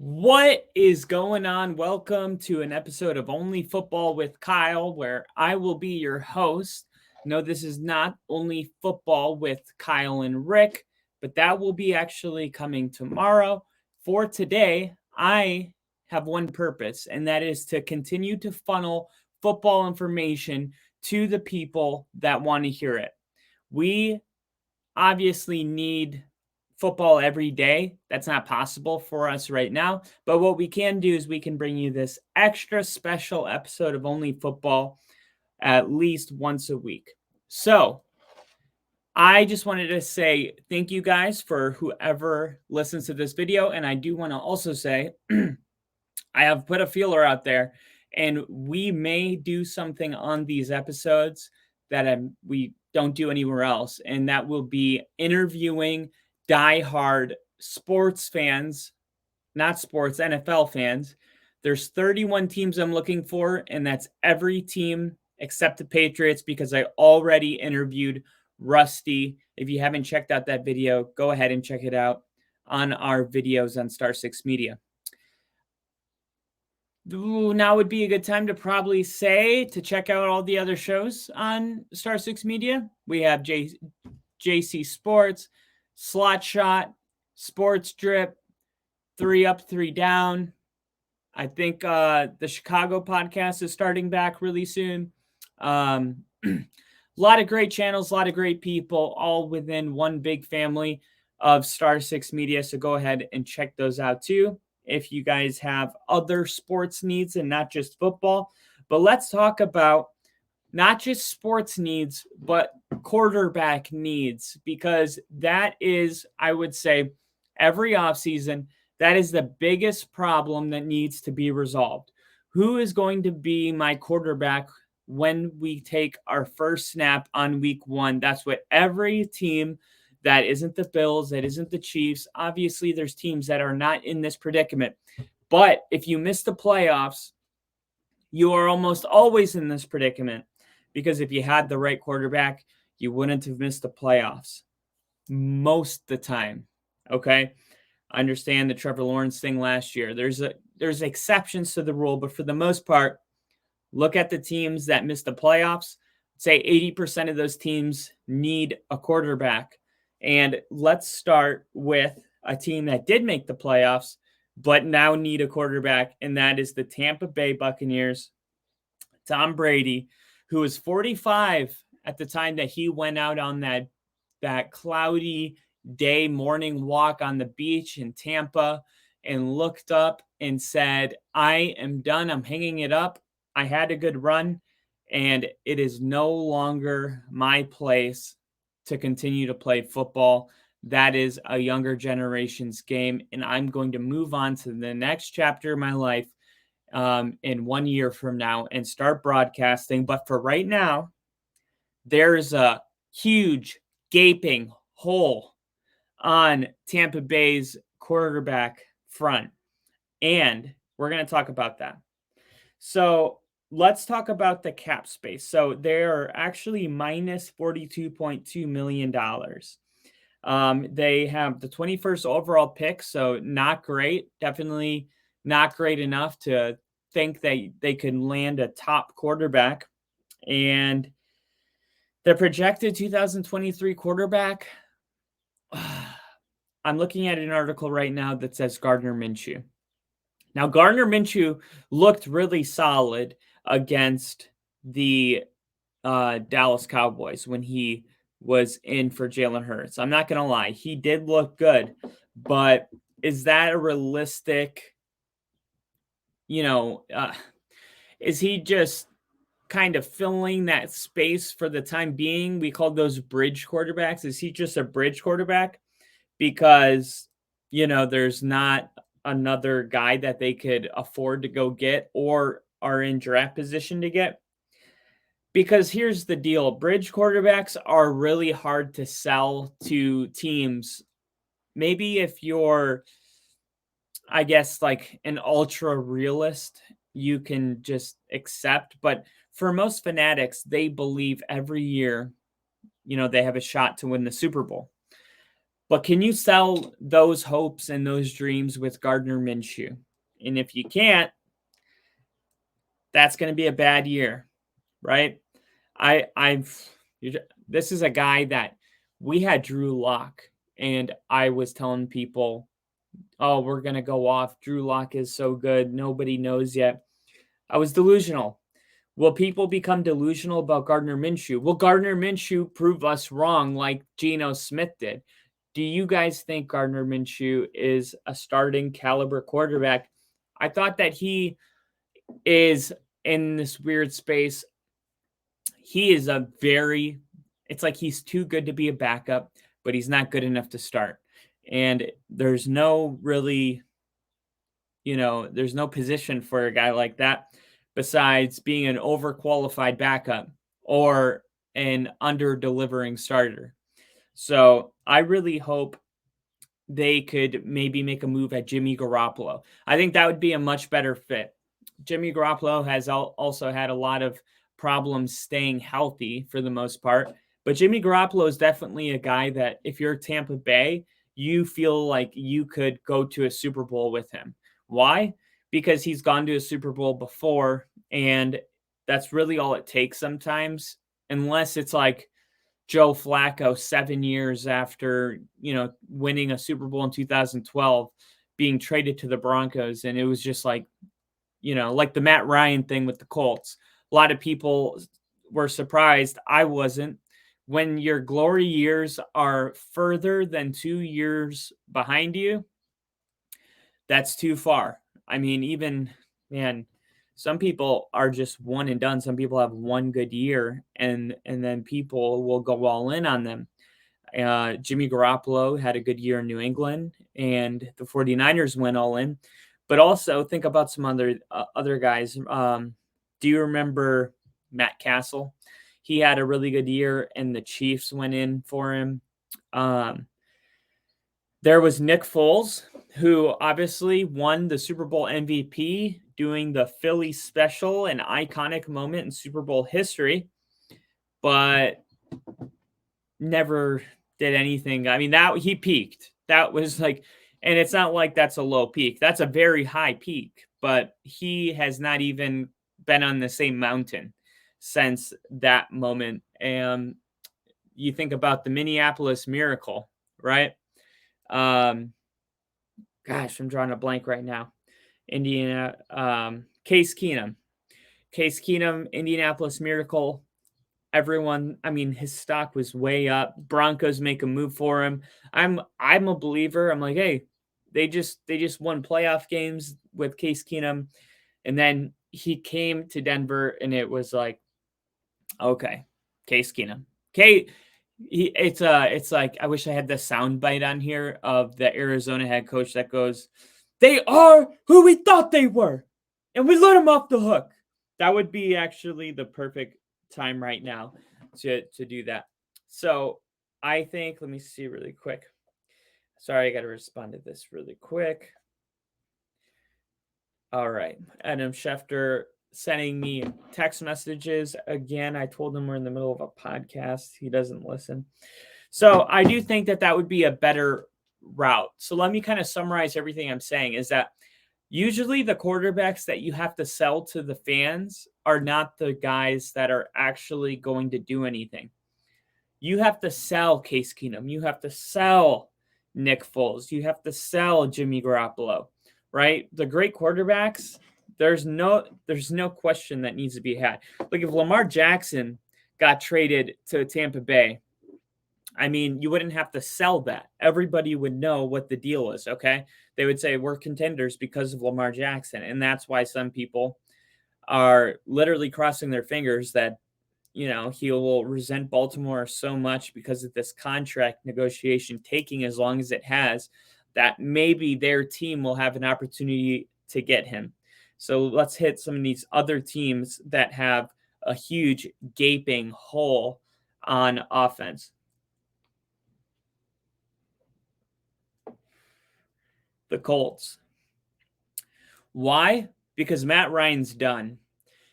What is going on? Welcome to an episode of Only Football with Kyle, where I will be your host. No, this is not Only Football with Kyle and Rick, but that will be actually coming tomorrow. For today, I have one purpose, and that is to continue to funnel football information to the people that want to hear it. We obviously need football every day. That's not possible for us right now. But what we can do is we can bring you this extra special episode of Only Football at least once a week. So I just wanted to say thank you guys for whoever listens to this video. And I do want to also say I have put a feeler out there and we may do something on these episodes that we don't do anywhere else. And that will be interviewing diehard sports fans, not sports, NFL fans. There's 31 teams I'm looking for, and that's every team except the Patriots because I already interviewed Rusty. If you haven't checked out that video, go ahead and check it out on our videos on Star 6 Media. Now would be a good time to probably say to check out all the other shows on Star 6 Media. We have JC Sports, Slot Shot, Sports Drip, 3 Up, 3 Down. I think the Chicago podcast is starting back really soon. A lot of great channels, a lot of great people, all within one big family of Star 6 Media. So go ahead and check those out too if you guys have other sports needs and not just football. But let's talk about not just sports needs, but quarterback needs, because that is, I would say, every offseason, that is the biggest problem that needs to be resolved. Who is going to be my quarterback when we take our first snap on week 1? That's what every team that isn't the Bills, that isn't the Chiefs. Obviously, there's teams that are not in this predicament. But if you miss the playoffs, you are almost always in this predicament because if you had the right quarterback, you wouldn't have missed the playoffs most of the time. Okay. I understand the Trevor Lawrence thing last year. There's exceptions to the rule, but for the most part, look at the teams that missed the playoffs. Say 80% of those teams need a quarterback. And let's start with a team that did make the playoffs, but now need a quarterback, and that is the Tampa Bay Buccaneers. Tom Brady, who was 45 at the time that he went out on that cloudy day morning walk on the beach in Tampa and looked up and said, I am done. I'm hanging it up. I had a good run, and it is no longer my place to continue to play football. That is a younger generation's game, and I'm going to move on to the next chapter of my life in 1 year from now and start broadcasting. But for right now, there's a huge gaping hole on Tampa Bay's quarterback front, and we're going to talk about that. So let's talk about the cap space. So they're actually minus $42.2 million. They have the 21st overall pick, so not great. Definitely not great enough to think that they could land a top quarterback. And the projected 2023 quarterback, I'm looking at an article right now that says Gardner Minshew. Now, Gardner Minshew looked really solid against the Dallas Cowboys when he was in for Jalen Hurts. I'm not going to lie. He did look good, but is that a realistic, is he just kind of filling that space for the time being? We call those bridge quarterbacks. Is he just a bridge quarterback because, there's not another guy that they could afford to go get or are in draft position to get? Because here's the deal. Bridge quarterbacks are really hard to sell to teams. Maybe if you're, I guess, like an ultra realist, you can just accept. But for most fanatics, they believe every year, they have a shot to win the Super Bowl. But can you sell those hopes and those dreams with Gardner Minshew? And if you can't, that's going to be a bad year, right? This is a guy that we had Drew Lock, and I was telling people, oh, we're going to go off. Drew Lock is so good. Nobody knows yet. I was delusional. Will people become delusional about Gardner Minshew? Will Gardner Minshew prove us wrong like Geno Smith did? Do you guys think Gardner Minshew is a starting caliber quarterback? I thought that he is in this weird space. He is it's like he's too good to be a backup, but he's not good enough to start. And there's no really, there's no position for a guy like that besides being an overqualified backup or an under-delivering starter. So I really hope they could maybe make a move at Jimmy Garoppolo. I think that would be a much better fit. Jimmy Garoppolo has also had a lot of problems staying healthy for the most part, but Jimmy Garoppolo is definitely a guy that if you're Tampa Bay, you feel like you could go to a Super Bowl with him. Why? Because he's gone to a Super Bowl before, and that's really all it takes sometimes, unless it's like Joe Flacco 7 years after, winning a Super Bowl in 2012, being traded to the Broncos. And it was just like, like the Matt Ryan thing with the Colts. A lot of people were surprised. I wasn't. When your glory years are further than 2 years behind you, that's too far. I mean, some people are just one and done. Some people have one good year, and then people will go all in on them. Jimmy Garoppolo had a good year in New England, and the 49ers went all in. But also think about some other guys. Do you remember Matt Castle? He had a really good year, and the Chiefs went in for him. There was Nick Foles, who obviously won the Super Bowl MVP doing the Philly special, an iconic moment in Super Bowl history, but never did anything. I mean, that he peaked. That was like, and it's not like that's a low peak. That's a very high peak, but he has not even been on the same mountain since that moment. And you think about the Minneapolis Miracle, right? Gosh, I'm drawing a blank right now. Case Keenum, Indianapolis Miracle. Everyone, I mean, his stock was way up. Broncos make a move for him. I'm a believer. I'm like, hey, they just won playoff games with Case Keenum, and then he came to Denver, and it was like, okay, Case Keenum. It's like I wish I had the sound bite on here of the Arizona head coach that goes, "They are who we thought they were, and we let them off the hook." That would be actually the perfect time right now to do that. So I think, let me see really quick. Sorry, I got to respond to this really quick. All right, Adam Schefter sending me text messages again. I told him we're in the middle of a podcast. He doesn't listen. So I do think that would be a better route. So let me kind of summarize everything I'm saying is that usually the quarterbacks that you have to sell to the fans are not the guys that are actually going to do anything. You have to sell Case Keenum. You have to sell Nick Foles. You have to sell Jimmy Garoppolo, right? The great quarterbacks, there's no question that needs to be had. Like if Lamar Jackson got traded to Tampa Bay, I mean, you wouldn't have to sell that. Everybody would know what the deal is, okay? They would say we're contenders because of Lamar Jackson. And that's why some people are literally crossing their fingers that, he will resent Baltimore so much because of this contract negotiation taking as long as it has, that maybe their team will have an opportunity to get him. So let's hit some of these other teams that have a huge gaping hole on offense. The Colts. Why? Because Matt Ryan's done.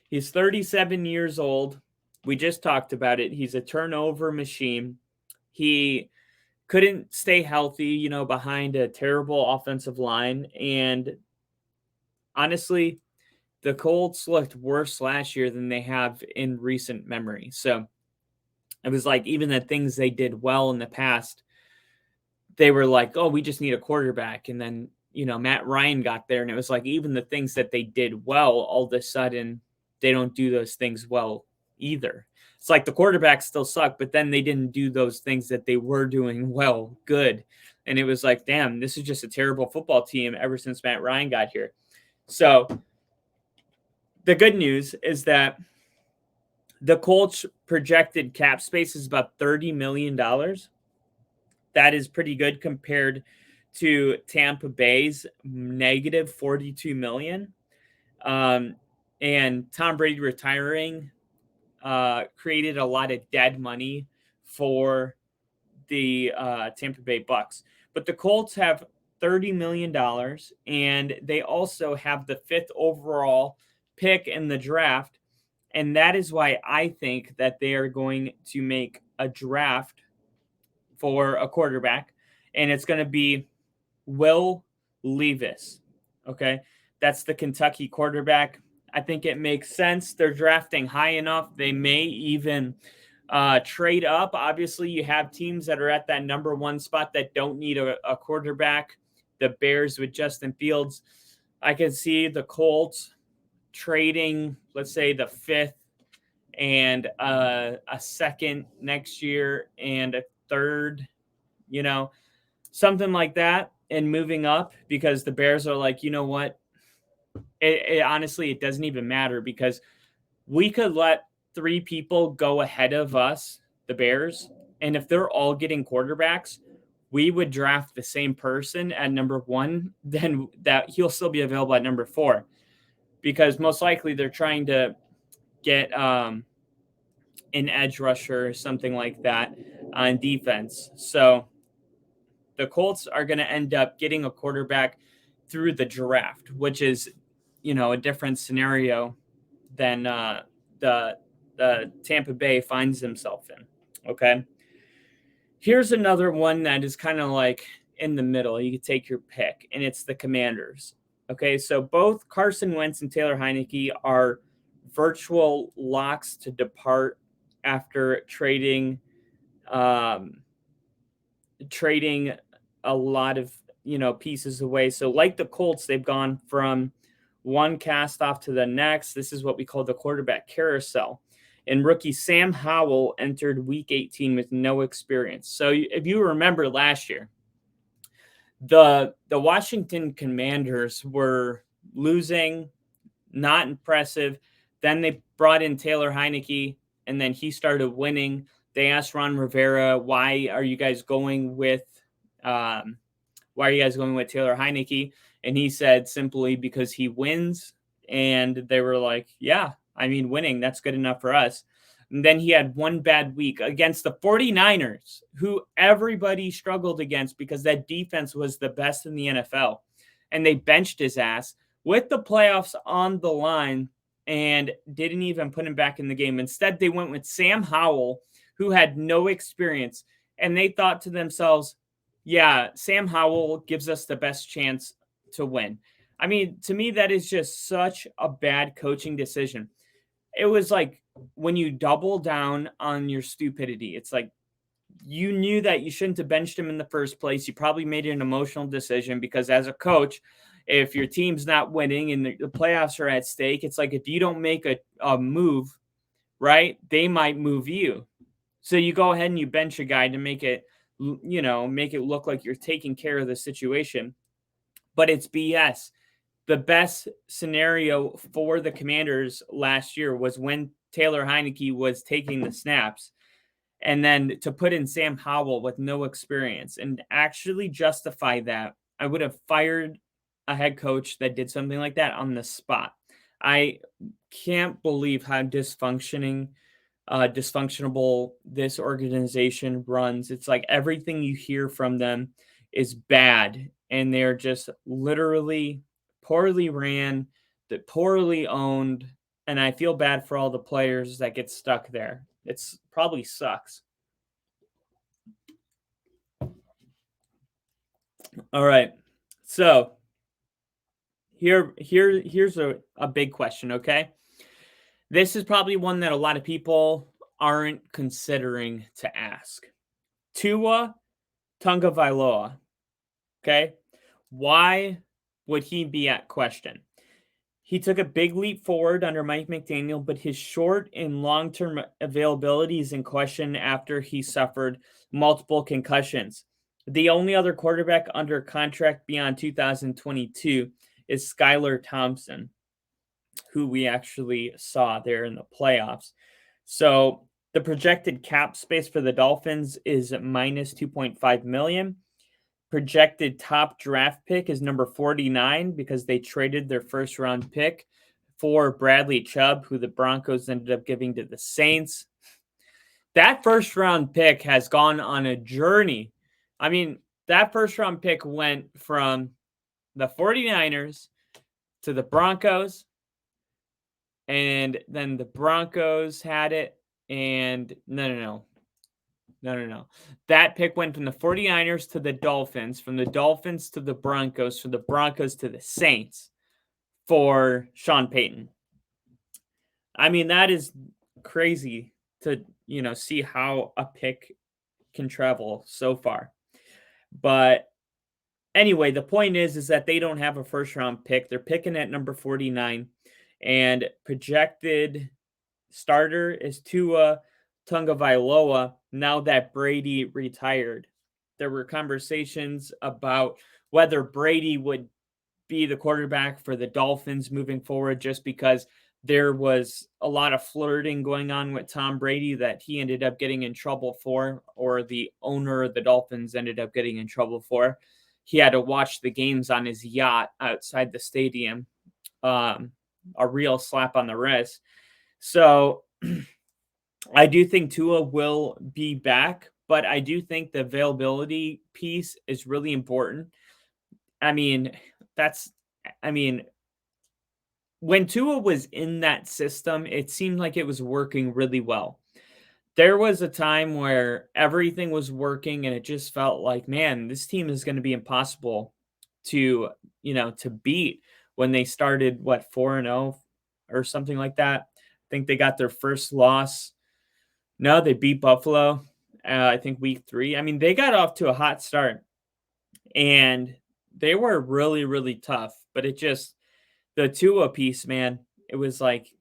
He's 37 years old. We just talked about it. He's a turnover machine. He couldn't stay healthy, behind a terrible offensive line. And honestly, the Colts looked worse last year than they have in recent memory. So it was like even the things they did well in the past, they were like, oh, we just need a quarterback. And then, Matt Ryan got there, and it was like even the things that they did well, all of a sudden, they don't do those things well either. It's like the quarterbacks still suck, but then they didn't do those things that they were doing well, good. And it was like, damn, this is just a terrible football team ever since Matt Ryan got here. So the good news is that the Colts projected cap space is about $30 million. That is pretty good compared to Tampa Bay's negative $42 million. And Tom Brady retiring created a lot of dead money for the Tampa Bay Bucks. But the Colts have $30 million, and they also have the 5th overall pick in the draft. And that is why I think that they are going to make a draft for a quarterback, and it's going to be Will Levis. Okay. That's the Kentucky quarterback. I think it makes sense. They're drafting high enough. They may even trade up. Obviously, you have teams that are at that number 1 spot that don't need a quarterback. The Bears with Justin Fields. I can see the Colts trading, let's say, the 5th and a 2nd next year and a 3rd, something like that, and moving up, because the Bears are like, you know what? Honestly, it doesn't even matter, because we could let 3 people go ahead of us, the Bears, and if they're all getting quarterbacks, we would draft the same person at number 1, then that he'll still be available at number 4, because most likely they're trying to get an edge rusher or something like that on defense. So the Colts are going to end up getting a quarterback through the draft, which is, a different scenario than the Tampa Bay finds himself in. Okay. Here's another one that is kind of like in the middle. You can take your pick, and it's the Commanders. Okay. So both Carson Wentz and Taylor Heinicke are virtual locks to depart after trading a lot of, pieces away. So like the Colts, they've gone from one cast off to the next. This is what we call the quarterback carousel. And rookie Sam Howell entered week 18 with no experience. So if you remember last year, the Washington Commanders were losing, not impressive. Then they brought in Taylor Heinicke, and then he started winning. They asked Ron Rivera, why are you guys going with Taylor Heinicke? And he said simply because he wins. And they were like, yeah, winning, that's good enough for us. And then he had one bad week against the 49ers, who everybody struggled against because that defense was the best in the NFL. And they benched his ass with the playoffs on the line and didn't even put him back in the game. Instead, they went with Sam Howell, who had no experience. And they thought to themselves, yeah, Sam Howell gives us the best chance to win. To me, that is just such a bad coaching decision. It was like when you double down on your stupidity. It's like you knew that you shouldn't have benched him in the first place. You probably made an emotional decision because as a coach, if your team's not winning and the playoffs are at stake, it's like if you don't make a move, right, they might move you. So you go ahead and you bench a guy to make it look like you're taking care of the situation. But it's BS. The best scenario for the Commanders last year was when Taylor Heinicke was taking the snaps, and then to put in Sam Howell with no experience and actually justify that, I would have fired a head coach that did something like that on the spot. I can't believe how dysfunctional this organization runs. It's like everything you hear from them is bad, and they're just literally poorly ran, that poorly owned, and I feel bad for all the players that get stuck there. It's probably sucks. All right. So here's a big question, okay? This is probably one that a lot of people aren't considering to ask. Tua Tagovailoa, okay? Why would he be at question? He took a big leap forward under Mike McDaniel, but his short and long-term availability is in question after he suffered multiple concussions. The only other quarterback under contract beyond 2022 is Skylar Thompson, who we actually saw there in the playoffs. So the projected cap space for the Dolphins is minus 2.5 million. Projected top draft pick is number 49 because they traded their first round pick for Bradley Chubb, who the Broncos ended up giving to the Saints. That first round pick has gone on a journey. I mean, that first round pick went from the 49ers to the Broncos, and then the Broncos had it. And no. That pick went from the 49ers to the Dolphins, from the Dolphins to the Broncos, from the Broncos to the Saints for Sean Payton. I mean, that is crazy to, see how a pick can travel so far. But anyway, the point is that they don't have a first round pick. They're picking at number 49, and projected starter is Tua Tagovailoa. Now that Brady retired, there were conversations about whether Brady would be the quarterback for the Dolphins moving forward, just because there was a lot of flirting going on with Tom Brady that he ended up getting in trouble for, or the owner of the Dolphins ended up getting in trouble for. He had to watch the games on his yacht outside the stadium. A real slap on the wrist. So I do think Tua will be back, but I do think the availability piece is really important. I mean, when Tua was in that system, it seemed like it was working really well. There was a time where everything was working and it just felt like, man, this team is going to be impossible to, to beat when they started 4-0 or something like that. I think they got their first loss. No, they beat Buffalo. I think week 3. I mean, they got off to a hot start and they were really, really tough, but the Tua piece, man, it was like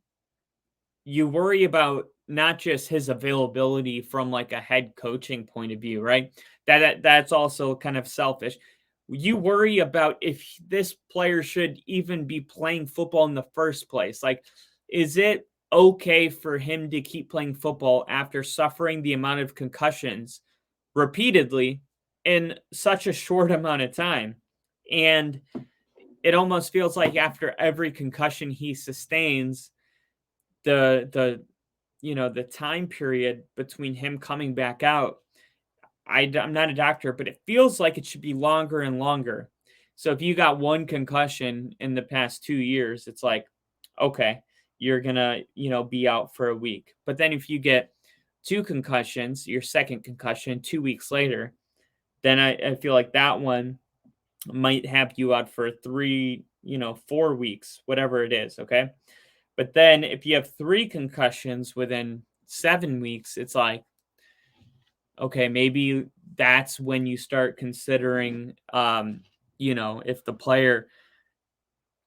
you worry about not just his availability from like a head coaching point of view, right? That's also kind of selfish. You worry about if this player should even be playing football in the first place. Like, is it okay for him to keep playing football after suffering the amount of concussions repeatedly in such a short amount of time? And it almost feels like after every concussion he sustains, the the time period between him coming back out, I'm not a doctor, but it feels like it should be longer and longer. So if you got one concussion in the past 2 years, it's like, okay, you're gonna, be out for a week. But then if you get 2 concussions, your second concussion 2 weeks later, then I feel like that one might have you out for 3, 4 weeks, whatever it is, okay? But then if you have 3 concussions within 7 weeks, it's like, okay, maybe that's when you start considering, if the player,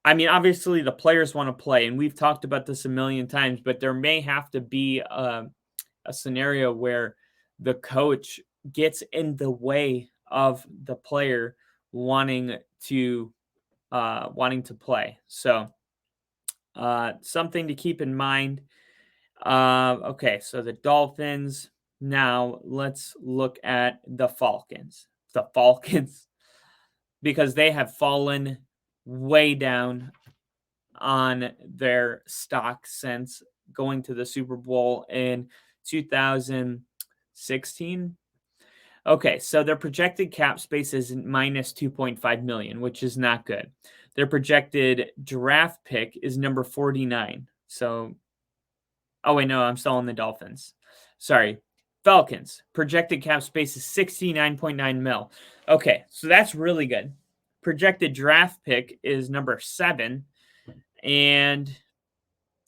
I mean, obviously the players want to play, and we've talked about this a million times, but there may have to be a scenario where the coach gets in the way of the player wanting to play. So something to keep in mind. Okay, so the Dolphins. Now let's look at the Falcons. The Falcons, because they have fallen way down on their stock since going to the Super Bowl in 2016. Okay, so their projected cap space is minus 2.5 million, which is not good. Their projected draft pick is number 49. So, oh wait, no, I'm still on the Dolphins. Sorry. Falcons, projected cap space is 69.9 mil. Okay, so that's really good. Projected draft pick is number 7, and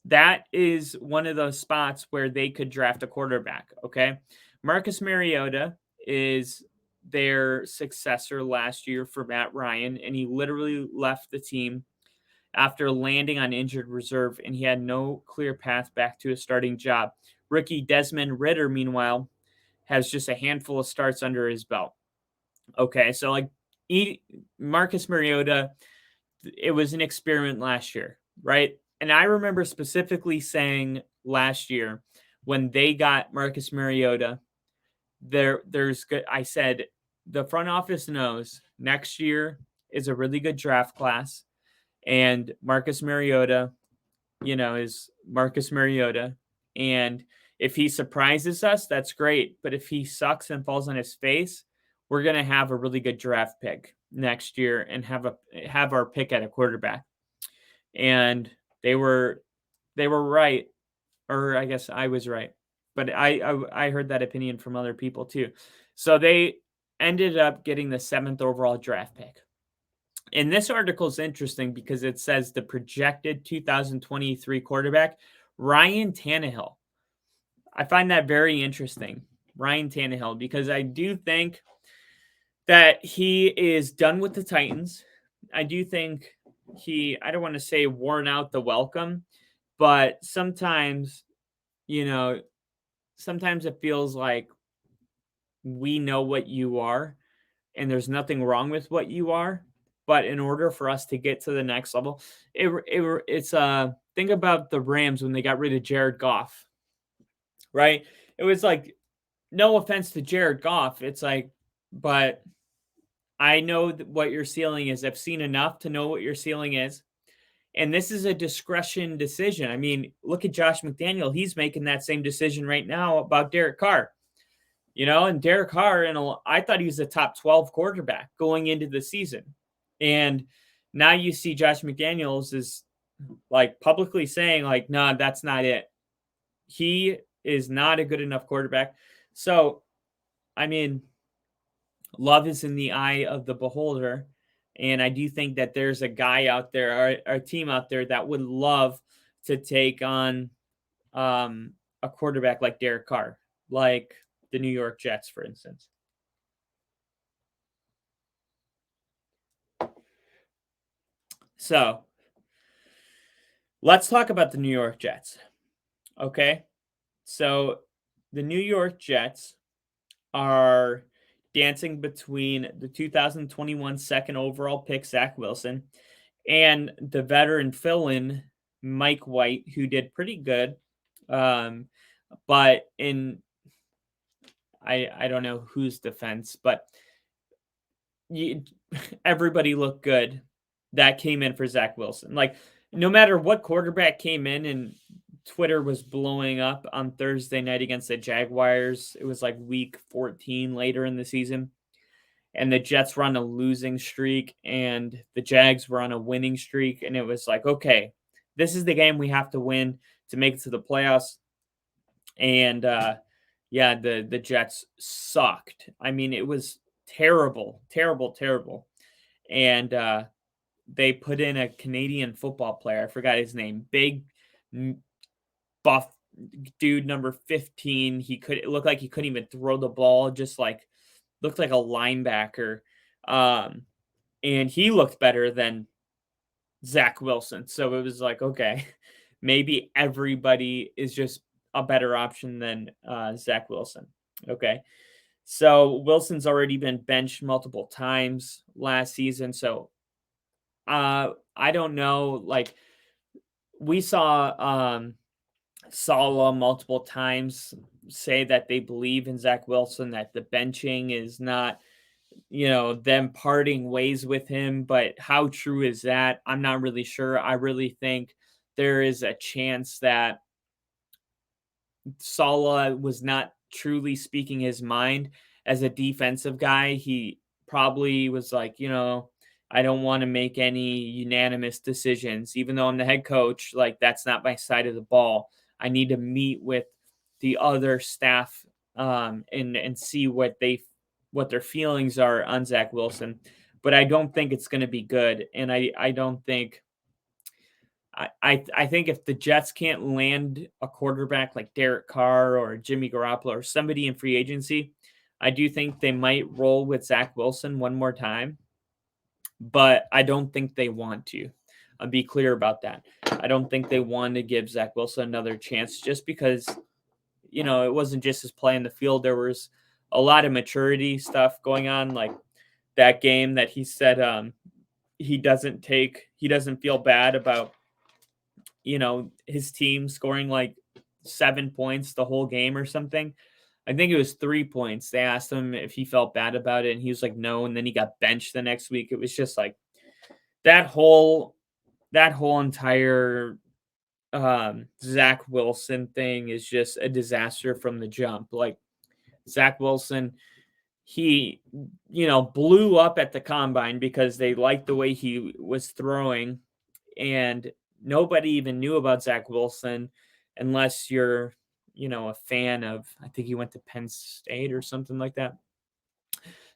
that is one of those spots where they could draft a quarterback, okay? Marcus Mariota is their successor last year for Matt Ryan, and he literally left the team after landing on injured reserve, and he had no clear path back to a starting job. Rookie Desmond Ridder, meanwhile, has just a handful of starts under his belt. Okay, so like Marcus Mariota, it was an experiment last year, right? And I remember specifically saying last year when they got Marcus Mariota, I said the front office knows next year is a really good draft class, and Marcus Mariota, is Marcus Mariota, and if he surprises us, that's great. But if he sucks and falls on his face, we're gonna have a really good draft pick next year and have our pick at a quarterback. And they were right, or I guess I was right, but I heard that opinion from other people too. So they ended up getting the 7th overall draft pick. And this article is interesting because it says the projected 2023 quarterback, Ryan Tannehill. I find that very interesting, Ryan Tannehill, because I do think that he is done with the Titans. I do think I don't want to say worn out the welcome, but sometimes it feels like we know what you are and there's nothing wrong with what you are. But in order for us to get to the next level, it's think about the Rams when they got rid of Jared Goff, right? It was like, no offense to Jared Goff. It's like, but I know what your ceiling is. I've seen enough to know what your ceiling is. And this is a discretion decision. I mean, look at Josh McDaniel. He's making that same decision right now about Derek Carr. And Derek Carr, I thought he was a top 12 quarterback going into the season. And now you see Josh McDaniels is like publicly saying like, nah, that's not it. He is not a good enough quarterback. So, I mean, love is in the eye of the beholder. And I do think that there's a guy out there, or a team out there that would love to take on a quarterback like Derek Carr, like the New York Jets, for instance. So let's talk about the New York Jets. Okay. So the New York Jets are dancing between the 2021 second overall pick, Zach Wilson, and the veteran fill-in, Mike White, who did pretty good. But I don't know whose defense, but everybody looked good that came in for Zach Wilson. Like, no matter what quarterback came in, and Twitter was blowing up on Thursday night against the Jaguars. It was like week 14 later in the season. And the Jets were on a losing streak and the Jags were on a winning streak. And it was like, okay, this is the game we have to win to make it to the playoffs. And the Jets sucked. I mean, it was terrible, terrible, terrible. And they put in a Canadian football player. I forgot his name. Big, buff dude, number 15. It looked like he couldn't even throw the ball, just like looked like a linebacker. And he looked better than Zach Wilson. So it was like, okay, maybe everybody is just a better option than Zach Wilson. Okay. So Wilson's already been benched multiple times last season. So I don't know. Like, we saw Saleh multiple times say that they believe in Zach Wilson, that the benching is not, them parting ways with him. But how true is that? I'm not really sure. I really think there is a chance that Saleh was not truly speaking his mind as a defensive guy. He probably was like, I don't want to make any unanimous decisions, even though I'm the head coach. Like, that's not my side of the ball. I need to meet with the other staff and see what their feelings are on Zach Wilson. But I don't think it's going to be good, and I don't think. I think if the Jets can't land a quarterback like Derek Carr or Jimmy Garoppolo or somebody in free agency, I do think they might roll with Zach Wilson one more time, but I don't think they want to. I'll be clear about that. I don't think they want to give Zach Wilson another chance just because, it wasn't just his play in the field. There was a lot of maturity stuff going on, like that game that he said he doesn't feel bad about, his team scoring like 7 points the whole game or something. I think it was 3 points. They asked him if he felt bad about it, and he was like, no. And then he got benched the next week. It was just like that whole entire Zach Wilson thing is just a disaster from the jump. Like Zach Wilson, he, blew up at the combine because they liked the way he was throwing, and nobody even knew about Zach Wilson unless you're, a fan of, I think he went to Penn State or something like that.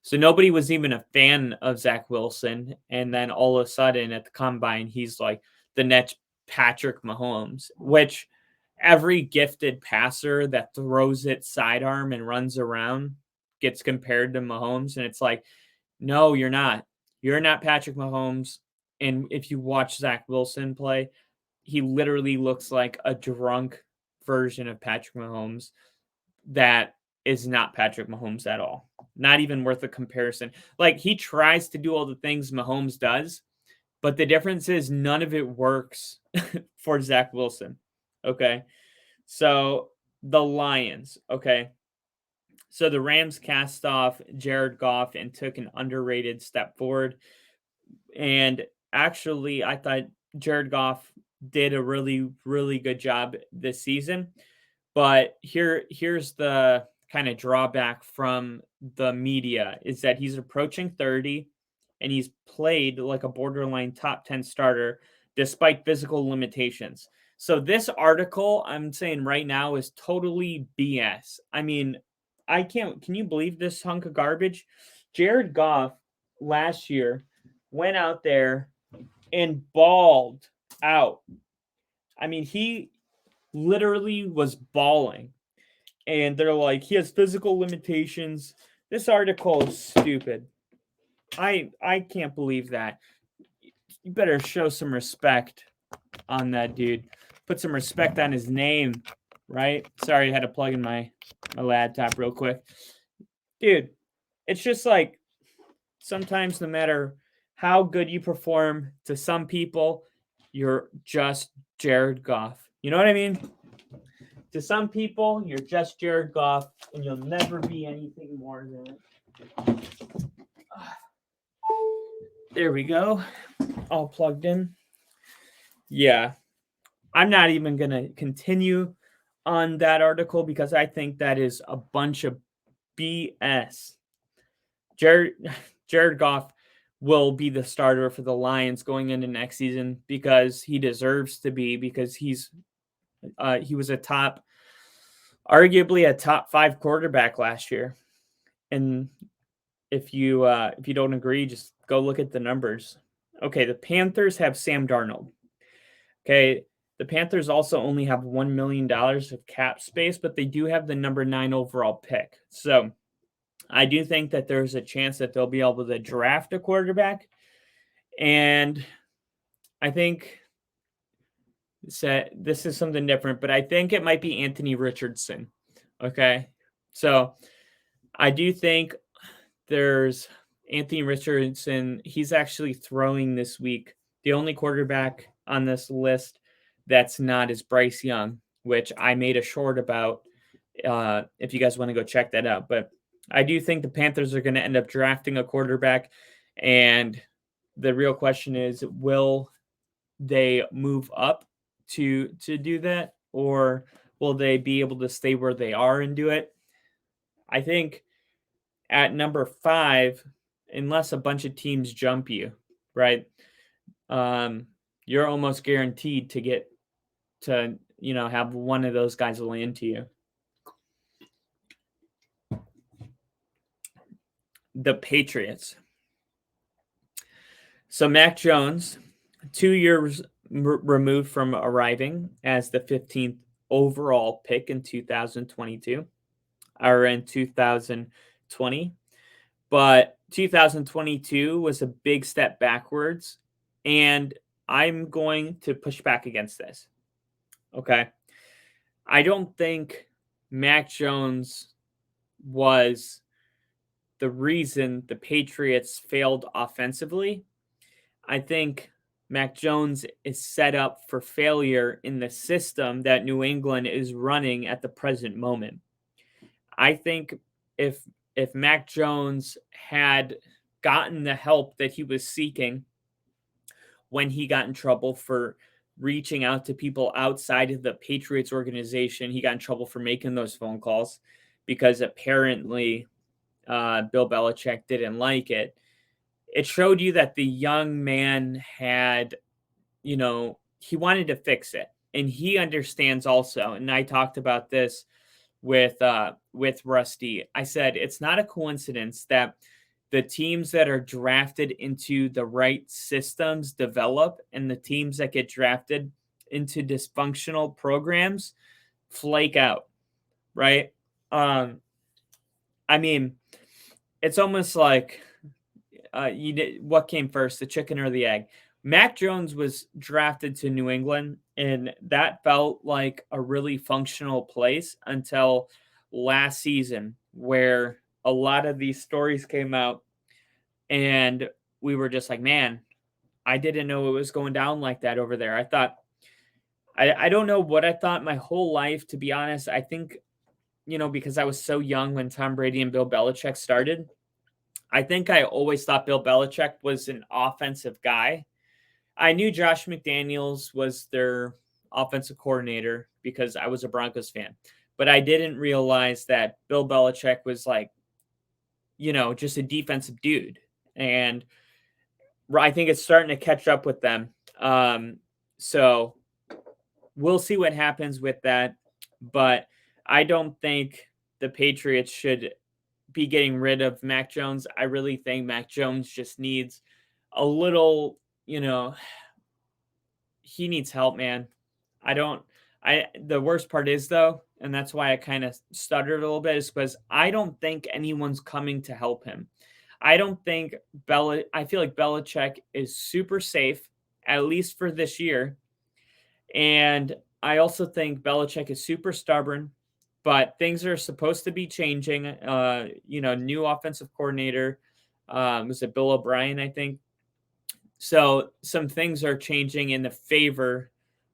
So nobody was even a fan of Zach Wilson. And then all of a sudden at the combine, he's like the next Patrick Mahomes, which every gifted passer that throws it sidearm and runs around gets compared to Mahomes. And it's like, no, you're not. You're not Patrick Mahomes. And if you watch Zach Wilson play, he literally looks like a drunk version of Patrick Mahomes that is not Patrick Mahomes at all. Not even worth a comparison. Like, he tries to do all the things Mahomes does, but the difference is none of it works for Zach Wilson. Okay. So the Lions. Okay. So the Rams cast off Jared Goff and took an underrated step forward. And actually, I thought Jared Goff did a really, really good job this season. But here's the kind of drawback from the media is that he's approaching 30 and he's played like a borderline top 10 starter despite physical limitations. So this article I'm saying right now is totally BS. I mean, can you believe this hunk of garbage? Jared Goff last year went out there and balled out. I mean, he literally was balling. And they're like, he has physical limitations. This article is stupid. I can't believe that. You better show some respect on that dude. Put some respect on his name, right? Sorry, I had to plug in my laptop real quick. Dude, it's just like sometimes no matter how good you perform, to some people, you're just Jared Goff. You know what I mean? To some people, you're just Jared Goff, and you'll never be anything more than it. There we go. All plugged in. Yeah. I'm not even going to continue on that article because I think that is a bunch of BS. Jared Goff will be the starter for the Lions going into next season because he deserves to be, because he was arguably a top 5 quarterback last year. And if you don't agree, just go look at the numbers. Okay, the Panthers have Sam Darnold. Okay, the Panthers also only have $1 million of cap space, but they do have the number 9 overall pick. So I do think that there's a chance that they'll be able to draft a quarterback. And I think this is something different, but I think it might be Anthony Richardson. Okay, so I do think there's Anthony Richardson. He's actually throwing this week. The only quarterback on this list that's not is Bryce Young, which I made a short about if you guys want to go check that out. But I do think the Panthers are going to end up drafting a quarterback. And the real question is, will they move up to do that? Or will they be able to stay where they are and do it? I think at number 5, unless a bunch of teams jump you, right? You're almost guaranteed to get to, have one of those guys land to you. the Patriots. So Mac Jones, 2 years removed from arriving as the 15th overall pick in 2022 or in 2020, but 2022 was a big step backwards, and I'm going to push back against this. Okay. I don't think Mac Jones was the reason the Patriots failed offensively. I think Mac Jones is set up for failure in the system that New England is running at the present moment. I think if Mac Jones had gotten the help that he was seeking when he got in trouble for reaching out to people outside of the Patriots organization, he got in trouble for making those phone calls because apparently Bill Belichick didn't like it. It showed you that the young man had, he wanted to fix it, and he understands also. And I talked about this with Rusty. I said it's not a coincidence that the teams that are drafted into the right systems develop, and the teams that get drafted into dysfunctional programs flake out, right? I mean, it's almost like what came first, the chicken or the egg? Mac Jones was drafted to New England, and that felt like a really functional place until last season, where a lot of these stories came out, and we were just like, man, I didn't know it was going down like that over there. I don't know what I thought my whole life, to be honest. I think, because I was so young when Tom Brady and Bill Belichick started, I think I always thought Bill Belichick was an offensive guy. I knew Josh McDaniels was their offensive coordinator because I was a Broncos fan, but I didn't realize that Bill Belichick was like, just a defensive dude. And I think it's starting to catch up with them. So we'll see what happens with that. But I don't think the Patriots should be getting rid of Mac Jones. I really think Mac Jones just needs a little, he needs help, man. The worst part is though, and that's why I kind of stuttered a little bit, is because I don't think anyone's coming to help him. I don't think I feel like Belichick is super safe, at least for this year. And I also think Belichick is super stubborn, but things are supposed to be changing. New offensive coordinator, was it Bill O'Brien, I think. So some things are changing in the favor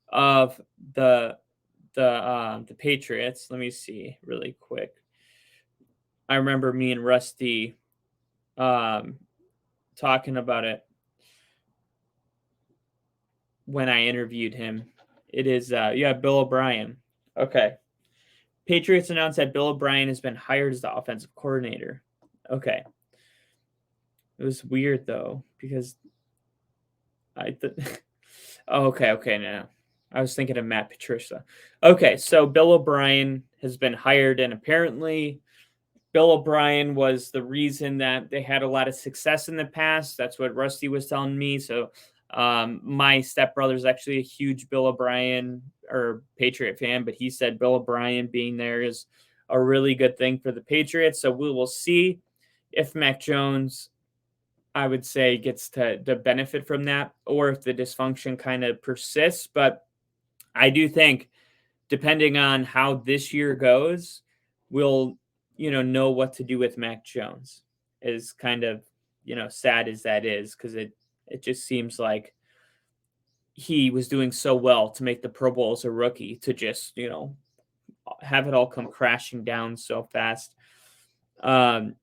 of the Patriots. Let me see really quick. I remember me and Rusty talking about it when I interviewed him. It is Bill O'Brien. Okay. Patriots announced that Bill O'Brien has been hired as the offensive coordinator. Okay. It was weird though, because okay, no. I was thinking of Matt Patricia. Okay, so Bill O'Brien has been hired, and apparently Bill O'Brien was the reason that they had a lot of success in the past. That's what Rusty was telling me. So my stepbrother is actually a huge Bill O'Brien or Patriot fan, but he said Bill O'Brien being there is a really good thing for the Patriots. So we will see if Mac Jones, I would say, gets to benefit from that, or if the dysfunction kind of persists. But I do think, depending on how this year goes, we'll know what to do with Mac Jones. Is kind of sad as that is, because it just seems like he was doing so well to make the Pro Bowl as a rookie, to just have it all come crashing down so fast. And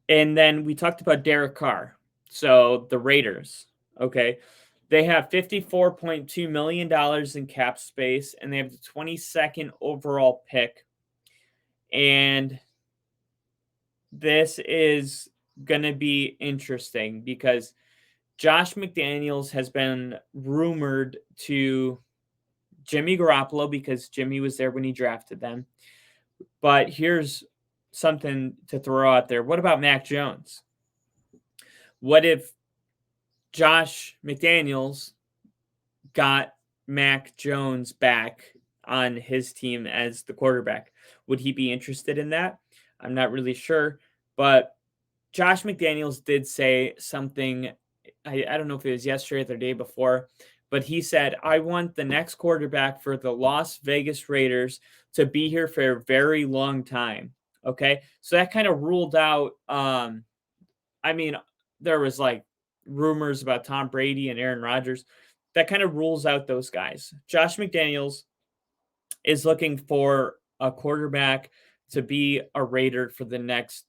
then we talked about Derek Carr. So the Raiders, okay, they have $54.2 million in cap space, and they have the 22nd overall pick. And this is going to be interesting because Josh McDaniels has been rumored to Jimmy Garoppolo, because Jimmy was there when he drafted them. But here's something to throw out there. What about Mac Jones? What if Josh McDaniels got Mac Jones back on his team as the quarterback? Would he be interested in that? I'm not really sure, but Josh McDaniels did say something. I don't know if it was yesterday or the day before, but he said, I want the next quarterback for the Las Vegas Raiders to be here for a very long time. Okay. So that kind of ruled out, I mean, there was like rumors about Tom Brady and Aaron Rodgers. That kind of rules out those guys. Josh McDaniels is looking for a quarterback to be a Raider for the next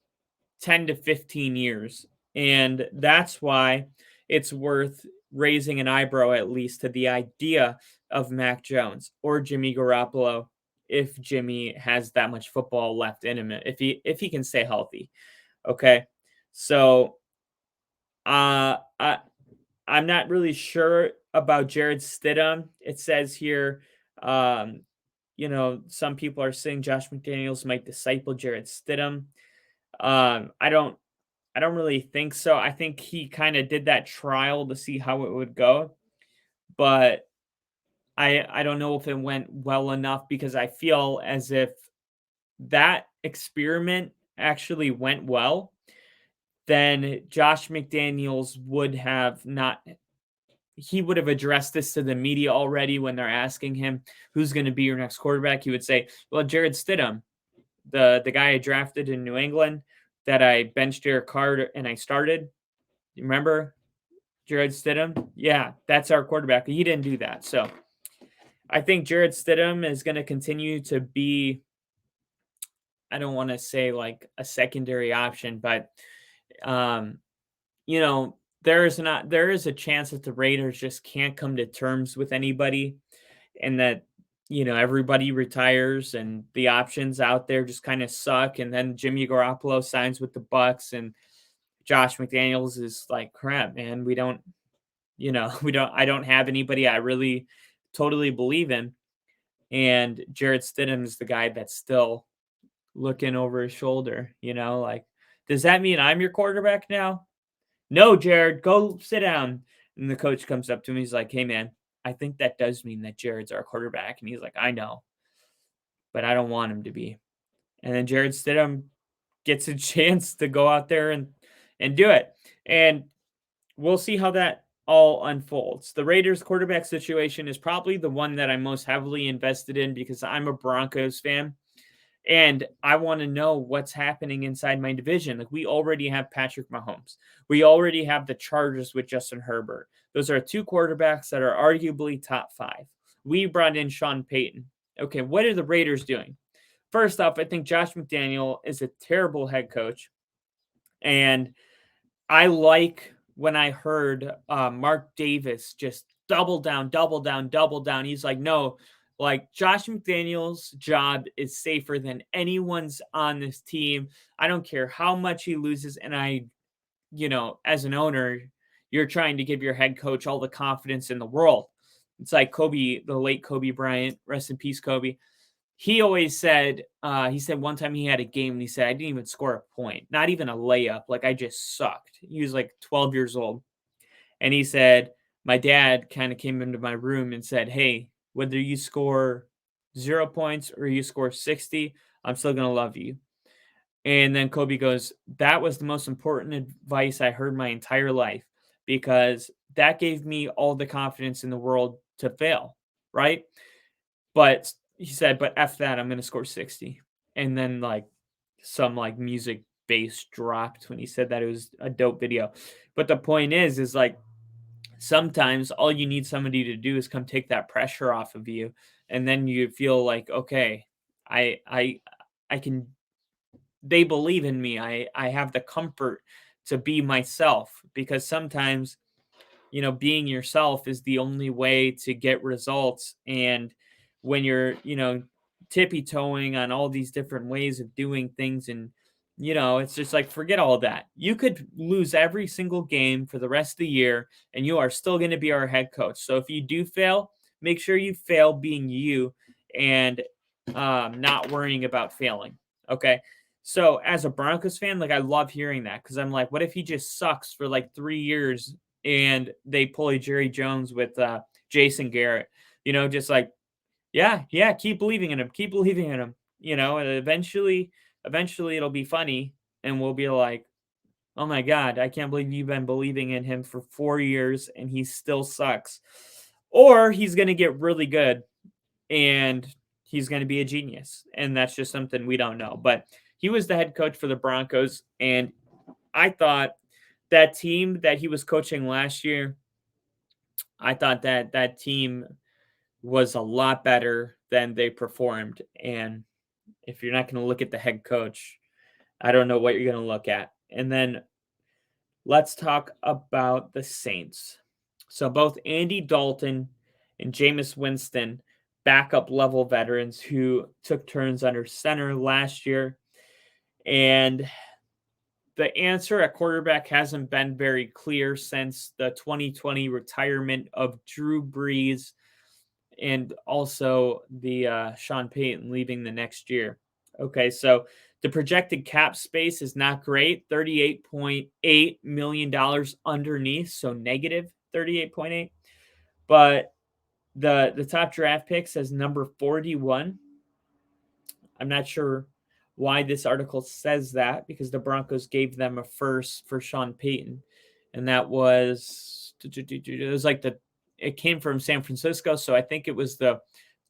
10 to 15 years. And that's why it's worth raising an eyebrow, at least, to the idea of Mac Jones or Jimmy Garoppolo, if Jimmy has that much football left in him, if he can stay healthy. Okay. So I I'm not really sure about Jared Stidham. It says here, um, some people are saying Josh McDaniels might disciple Jared Stidham. Um, I don't I don't really think so. I think he kind of did that trial to see how it would go, but I don't know if it went well enough because I feel as if that experiment actually went well, then Josh McDaniels would have not he would have addressed this to the media already when they're asking him who's going to be your next quarterback. He would say, "Well, Jared Stidham, the guy I drafted in New England that I benched Derek Carr and I started. You remember Jared Stidham? Yeah, that's our quarterback." He didn't do that. So I think Jared Stidham is going to continue to be, I don't want to say like a secondary option, but um, there is a chance that the Raiders just can't come to terms with anybody and that everybody retires and the options out there just kind of suck and then Jimmy Garoppolo signs with the Bucks and Josh McDaniels is like, crap, man, we don't I don't have anybody I really totally believe in. And Jared Stidham is the guy that's still looking over his shoulder, like, does that mean I'm your quarterback now? No, Jared, go sit down. And the coach comes up to him. He's like, hey, man, I think that does mean that Jared's our quarterback. And he's like, I know, but I don't want him to be. And then Jared Stidham gets a chance to go out there and do it. And we'll see how that all unfolds. The Raiders quarterback situation is probably the one that I'm most heavily invested in because I'm a Broncos fan. And I want to know what's happening inside my division. Like, we already have Patrick Mahomes. We already have the Chargers with Justin Herbert. Those are two quarterbacks that are arguably top 5. We brought in Sean Payton. Okay, what are the Raiders doing? First off, I think Josh McDaniel is a terrible head coach. And I like when I heard Mark Davis just double down. He's like, no, like Josh McDaniel's job is safer than anyone's on this team. I don't care how much he loses. And as an owner, you're trying to give your head coach all the confidence in the world. It's like Kobe, the late Kobe Bryant, rest in peace, Kobe. He always said, he said one time he had a game and he said, I didn't even score a point, not even a layup. Like, I just sucked. He was like 12 years old. And he said, my dad kind of came into my room and said, hey, whether you score 0 points or you score 60, I'm still going to love you. And then Kobe goes, that was the most important advice I heard my entire life because that gave me all the confidence in the world to fail. Right. But he said, but F that, I'm going to score 60. And then like some like music bass dropped when he said that. It was a dope video. But the point is like, sometimes all you need somebody to do is come take that pressure off of you. And then you feel like, okay, I can, they believe in me. I have the comfort to be myself because sometimes, being yourself is the only way to get results. And when you're, tippy toeing on all these different ways of doing things and, it's just like, forget all that. You could lose every single game for the rest of the year and you are still going to be our head coach. So if you do fail, make sure you fail being you and not worrying about failing. Okay. So as a Broncos fan, like I love hearing that because I'm like, what if he just sucks for like 3 years and they pull a Jerry Jones with Jason Garrett? Just like, yeah, keep believing in him, keep believing in him. And eventually it'll be funny, and we'll be like, oh my God, I can't believe you've been believing in him for 4 years and he still sucks. Or he's going to get really good and he's going to be a genius. And that's just something we don't know. But he was the head coach for the Broncos. And I thought that team that he was coaching last year, I thought that that team was a lot better than they performed. And if you're not going to look at the head coach, I don't know what you're going to look at. And then let's talk about the Saints. So both Andy Dalton and Jameis Winston, backup level veterans who took turns under center last year. And the answer at quarterback hasn't been very clear since the 2020 retirement of Drew Brees and also the Sean Payton leaving the next year. Okay, so the projected cap space is not great, $38.8 million underneath, so negative 38.8. But the top draft pick says number 41. I'm not sure why this article says that because the Broncos gave them a first for Sean Payton, and that was it came from San Francisco, so I think it was the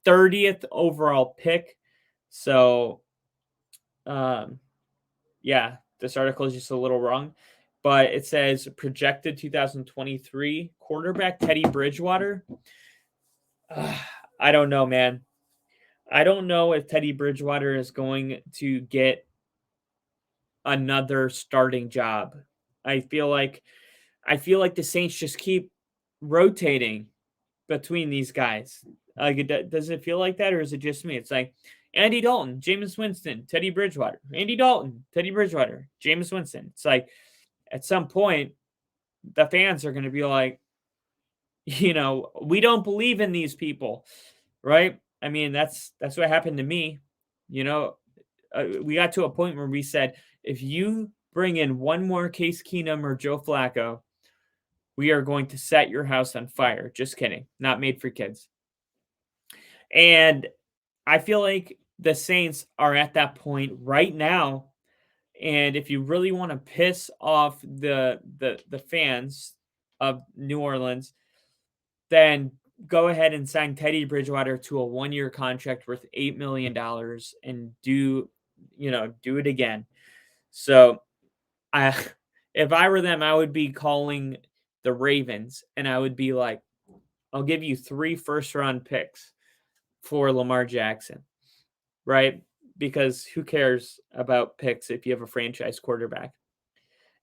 30th overall pick. So, yeah, this article is just a little wrong, but it says projected 2023 quarterback Teddy Bridgewater. I don't know, man. I don't know if Teddy Bridgewater is going to get another starting job. I feel like the Saints just keep rotating between these guys. Like, does it feel like that, or is it just me? It's like Andy Dalton, Jameis Winston, Teddy Bridgewater, Andy Dalton, Teddy Bridgewater, Jameis Winston. It's like at some point the fans are going to be like, we don't believe in these people, right? I mean, that's what happened to me. We got to a point where we said, if you bring in one more Case Keenum or Joe Flacco, we are going to set your house on fire. Just kidding. Not made for kids. And I feel like the Saints are at that point right now. And if you really want to piss off the fans of New Orleans, then go ahead and sign Teddy Bridgewater to a 1-year contract worth $8 million and do it again. So if I were them, I would be calling the Ravens and I would be like, I'll give you 3 first-round picks for Lamar Jackson, right? Because who cares about picks if you have a franchise quarterback?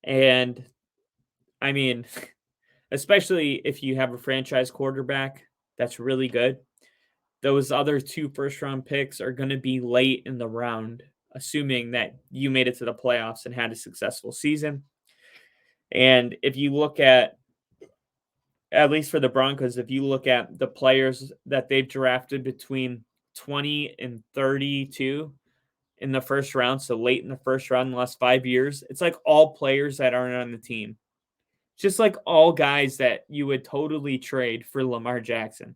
And I mean, especially if you have a franchise quarterback that's really good, those other 2 first-round picks are going to be late in the round, assuming that you made it to the playoffs and had a successful season. And if you look at least for the Broncos, if you look at the players that they've drafted between 20 and 32 in the first round, so late in the first round in the last 5 years, it's like all players that aren't on the team. Just like all guys that you would totally trade for Lamar Jackson.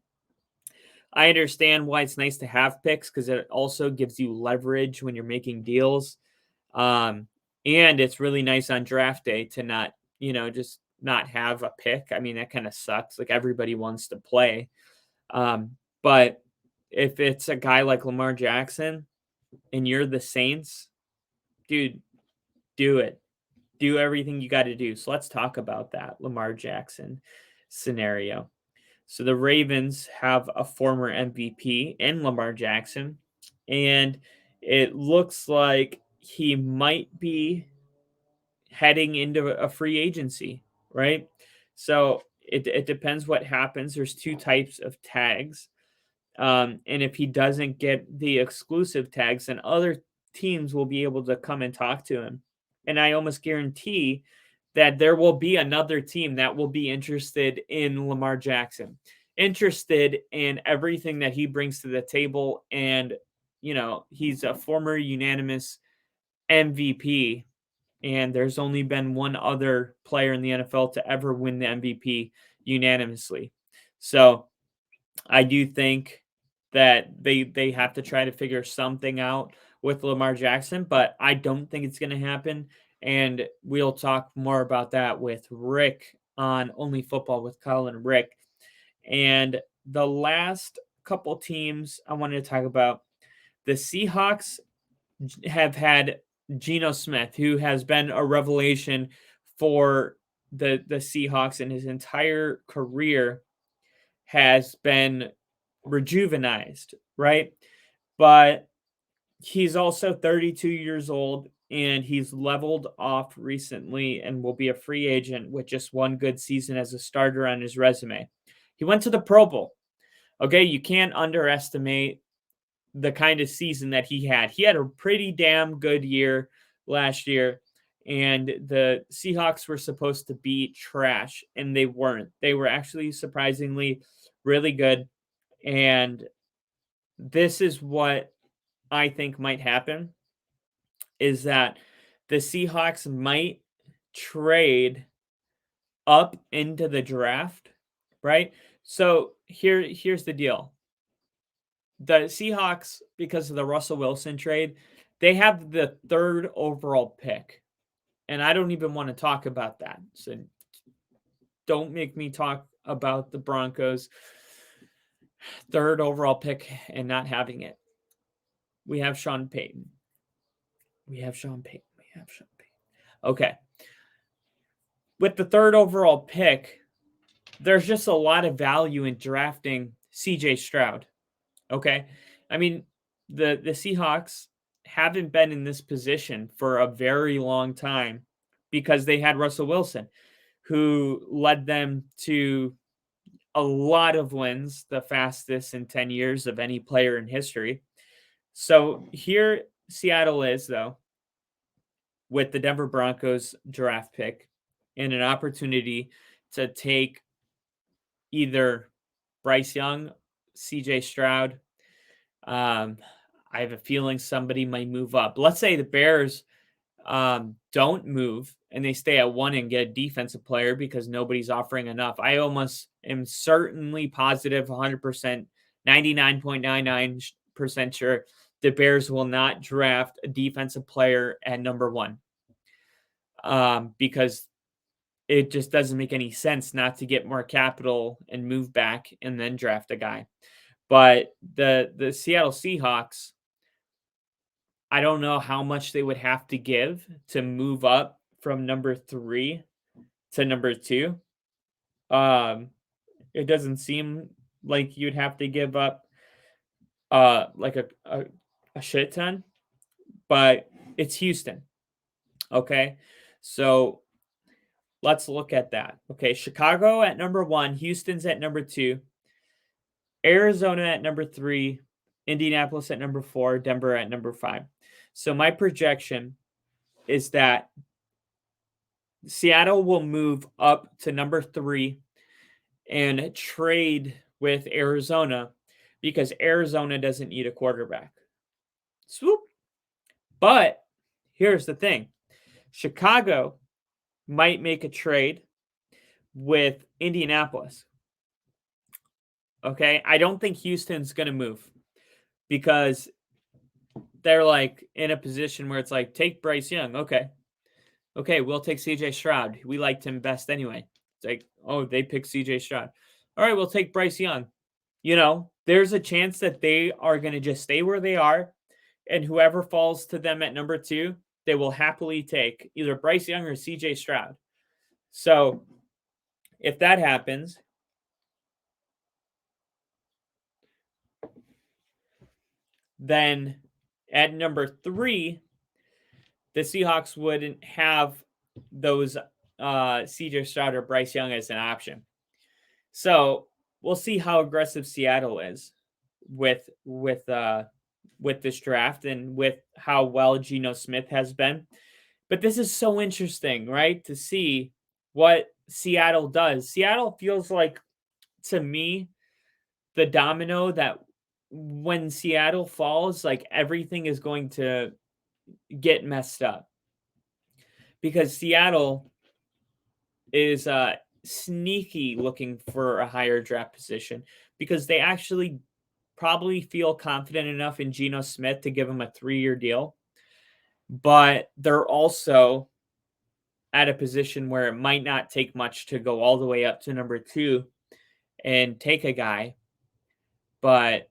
I understand why it's nice to have picks because it also gives you leverage when you're making deals. And it's really nice on draft day to not, just not have a pick. I mean, that kind of sucks. Like everybody wants to play. But if it's a guy like Lamar Jackson and you're the Saints, dude, do it. Do everything you got to do. So let's talk about that Lamar Jackson scenario. So the Ravens have a former MVP in Lamar Jackson, and it looks like he might be heading into a free agency, right? So it depends what happens. There's 2 types of tags. And if he doesn't get the exclusive tags, then other teams will be able to come and talk to him. And I almost guarantee that there will be another team that will be interested in Lamar Jackson, interested in everything that he brings to the table. And, he's a former unanimous MVP, and there's only been one other player in the NFL to ever win the MVP unanimously. So I do think that they have to try to figure something out with Lamar Jackson, but I don't think it's going to happen. And we'll talk more about that with Rick on Only Football with Colin and Rick. And the last couple teams I wanted to talk about, the Seahawks have had Geno Smith, who has been a revelation for the Seahawks in his entire career, has been rejuvenized, right? But he's also 32 years old and he's leveled off recently and will be a free agent with just one good season as a starter on his resume. He went to the Pro Bowl. Okay, you can't underestimate the kind of season that he had. He had a pretty damn good year last year, and the Seahawks were supposed to be trash, and they weren't. They were actually surprisingly really good. And this is what I think might happen is that the Seahawks might trade up into the draft, right? So here's the deal. The Seahawks, because of the Russell Wilson trade, they have the 3rd overall pick. And I don't even want to talk about that. So don't make me talk about the Broncos 3rd overall pick and not having it. We have Sean Payton. Okay. With the 3rd overall pick, there's just a lot of value in drafting CJ Stroud. Okay. I mean, the Seahawks haven't been in this position for a very long time because they had Russell Wilson, who led them to a lot of wins, the fastest in 10 years of any player in history. So here Seattle is, though, with the Denver Broncos draft pick and an opportunity to take either Bryce Young, CJ Stroud. I have a feeling somebody might move up. Let's say the Bears don't move and they stay at 1 and get a defensive player because nobody's offering enough. I almost am certainly positive 100%, 99.99% sure the Bears will not draft a defensive player at number 1 because it just doesn't make any sense not to get more capital and move back and then draft a guy. But the Seattle Seahawks, I don't know how much they would have to give to move up from number 3 to number 2. It doesn't seem like you'd have to give up like a shit ton, but it's Houston. Okay. So let's look at that. Okay, Chicago at number 1, Houston's at number 2, Arizona at number 3, Indianapolis at number 4, Denver at number 5. So my projection is that Seattle will move up to number 3 and trade with Arizona because Arizona doesn't need a quarterback. Swoop. But here's the thing. Chicago might make a trade with Indianapolis. Okay, I don't think Houston's going to move because they're like in a position where it's like, take Bryce Young. Okay, we'll take CJ Stroud. We liked him best anyway. It's like, oh, they picked CJ Stroud. All right, we'll take Bryce Young. You know, there's a chance that they are going to just stay where they are, and whoever falls to them at number 2, they will happily take either Bryce Young or CJ Stroud. So if that happens, then at number 3, the Seahawks wouldn't have those CJ Stroud or Bryce Young as an option. So we'll see how aggressive Seattle is with this draft and with how well Geno Smith has been. But this is so interesting, right? To see what Seattle does. Seattle feels like, to me, the domino that when Seattle falls, like everything is going to get messed up, because Seattle is sneaky looking for a higher draft position, because they actually probably feel confident enough in Geno Smith to give him a 3-year deal, but they're also at a position where it might not take much to go all the way up to number 2 and take a guy. But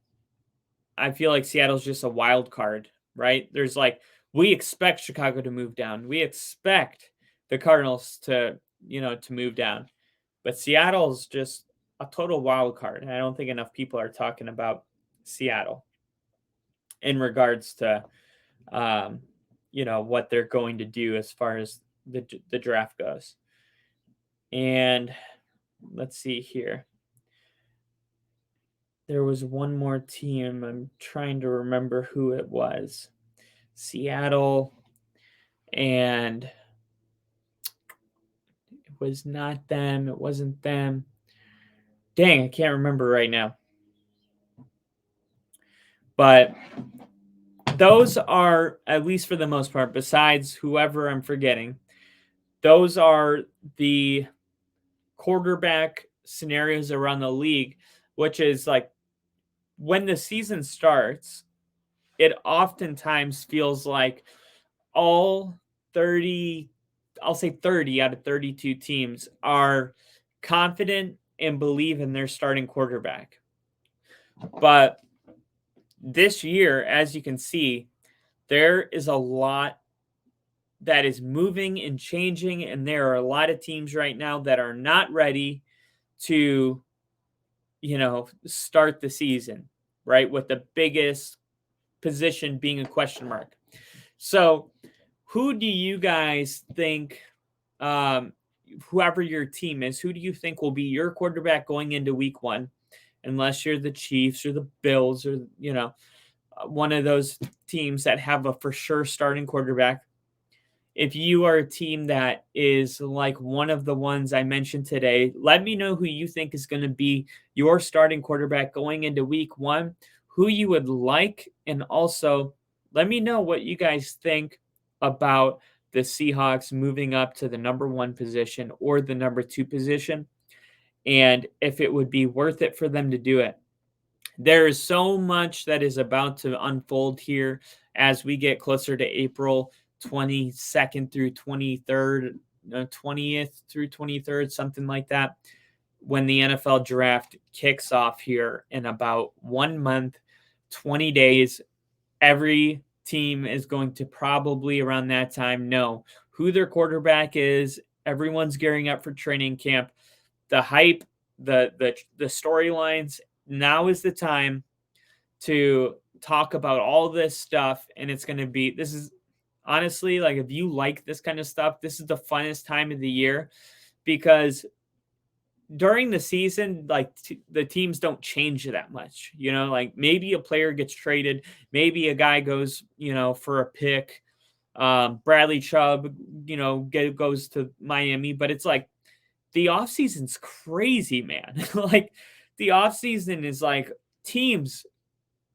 I feel like Seattle's just a wild card, right? There's like, we expect Chicago to move down. We expect the Cardinals to, to move down. But Seattle's just a total wild card. And I don't think enough people are talking about Seattle in regards to, what they're going to do as far as the draft goes. And let's see here. There was one more team. I'm trying to remember who it was. Seattle, and it was not them. It wasn't them. Dang, I can't remember right now. But those are, at least for the most part, besides whoever I'm forgetting, those are the quarterback scenarios around the league, which is like, when the season starts, it oftentimes feels like all 30, I'll say 30 out of 32 teams are confident and believe in their starting quarterback. But this year, as you can see, there is a lot that is moving and changing, and there are a lot of teams right now that are not ready to, start the season, right? With the biggest position being a question mark. So, who do you guys think, whoever your team is, who do you think will be your quarterback going into week 1? Unless you're the Chiefs or the Bills or, one of those teams that have a for sure starting quarterback. If you are a team that is like one of the ones I mentioned today, let me know who you think is going to be your starting quarterback going into week 1, who you would like, and also let me know what you guys think about the Seahawks moving up to the number 1 position or the number 2 position, and if it would be worth it for them to do it. There is so much that is about to unfold here as we get closer to April 22nd through 23rd, 20th through 23rd, something like that, when the NFL draft kicks off here in about 1 month, 20 days. Every team is going to probably around that time know who their quarterback is. Everyone's gearing up for training camp. The hype, the storylines. Now is the time to talk about all this stuff, and it's going to be, this is honestly, like, if you like this kind of stuff, this is the funnest time of the year, because during the season, like, the teams don't change that much, like maybe a player gets traded, maybe a guy goes, for a pick, Bradley Chubb, goes to Miami, but it's like the offseason's crazy, man. Like, the offseason is like teams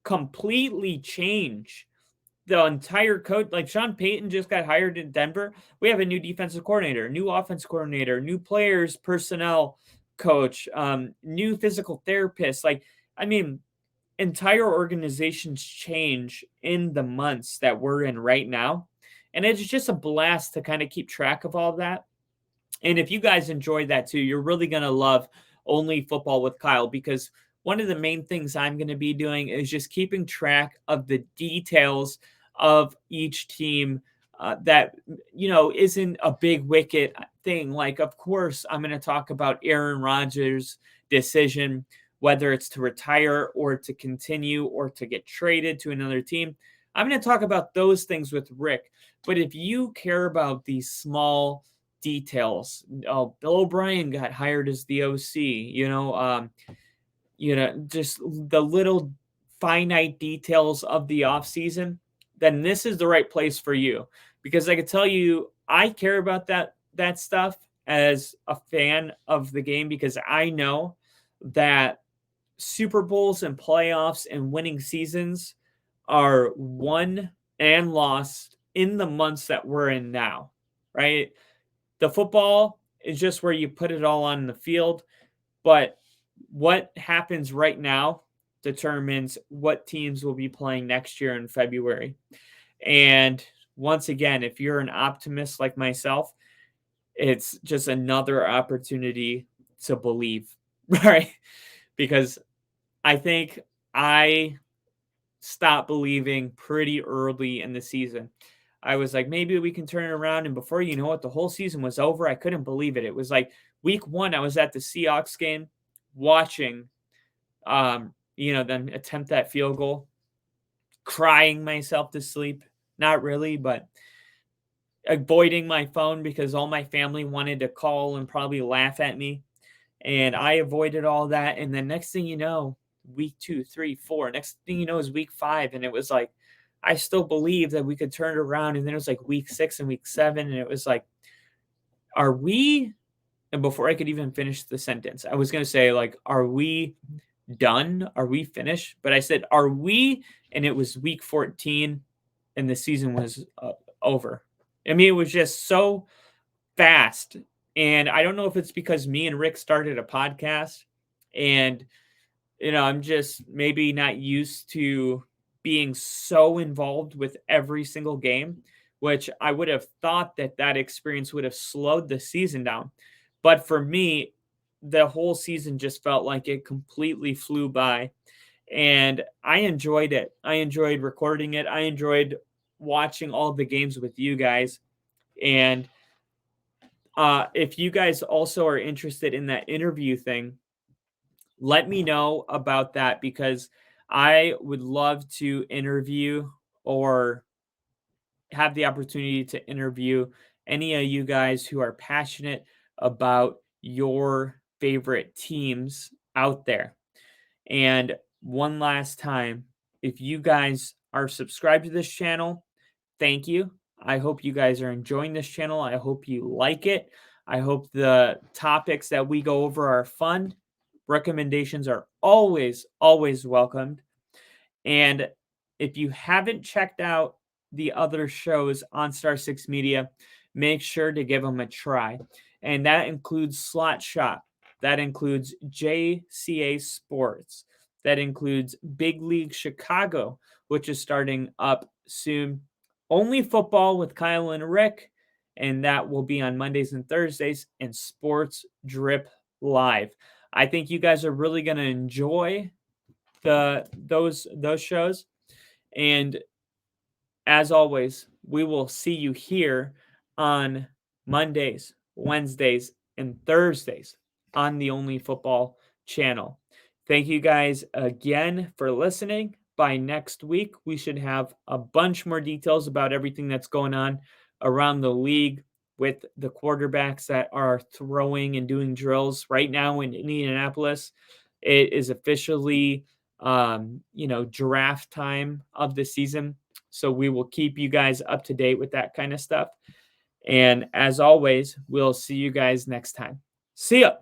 completely change the entire coach. Like, Sean Payton just got hired in Denver. We have a new defensive coordinator, new offense coordinator, new players, personnel coach, new physical therapist. Like, I mean, entire organizations change in the months that we're in right now. And it's just a blast to kind of keep track of all that. And if you guys enjoyed that too, you're really going to love Only Football with Kyle, because one of the main things I'm going to be doing is just keeping track of the details of each team that, isn't a big wicket thing. Like, of course, I'm going to talk about Aaron Rodgers' decision, whether it's to retire or to continue or to get traded to another team. I'm going to talk about those things with Rick. But if you care about these small details, Bill O'Brien got hired as the OC, just the little finite details of the offseason, then this is the right place for you. Because I can tell you, I care about that stuff as a fan of the game, because I know that Super Bowls and playoffs and winning seasons are won and lost in the months that we're in now, right? The football is just where you put it all on the field, but what happens right now determines what teams will be playing next year in February. And once again, if you're an optimist like myself, it's just another opportunity to believe, right? Because I think I stopped believing pretty early in the season. I was like, maybe we can turn it around. And before you know it, the whole season was over. I couldn't believe it. It was like week one, I was at the Seahawks game watching, them attempt that field goal, crying myself to sleep. Not really, but avoiding my phone because all my family wanted to call and probably laugh at me. And I avoided all that. And then next thing you know, week 2, 3, 4, next thing you know is week 5. And it was like, I still believe that we could turn it around. And then it was like week 6 and week 7. And it was like, are we, and before I could even finish the sentence, I was going to say, like, are we done? Are we finished? But I said, are we? And it was week 14 and the season was over. I mean, it was just so fast. And I don't know if it's because me and Rick started a podcast and, I'm just maybe not used to being so involved with every single game, which I would have thought that experience would have slowed the season down. But for me, the whole season just felt like it completely flew by. And I enjoyed it. I enjoyed recording it. I enjoyed watching all of the games with you guys. And if you guys also are interested in that interview thing, let me know about that because I would love to interview or have the opportunity to interview any of you guys who are passionate about your favorite teams out there. And one last time, if you guys are subscribed to this channel, thank you. I hope you guys are enjoying this channel. I hope you like it. I hope the topics that we go over are fun. Recommendations are always, always welcomed. And if you haven't checked out the other shows on Star 6 Media, make sure to give them a try. And that includes Slot Shot. That includes JCA Sports. That includes Big League Chicago, which is starting up soon. Only Football with Kyle and Rick, and that will be on Mondays and Thursdays, and Sports Drip Live. I think you guys are really going to enjoy those shows. And as always, we will see you here on Mondays, Wednesdays, and Thursdays on the Only Football channel. Thank you guys again for listening. By next week, we should have a bunch more details about everything that's going on around the league with the quarterbacks that are throwing and doing drills right now in Indianapolis. It is officially, draft time of the season. So we will keep you guys up to date with that kind of stuff. And as always, we'll see you guys next time. See ya.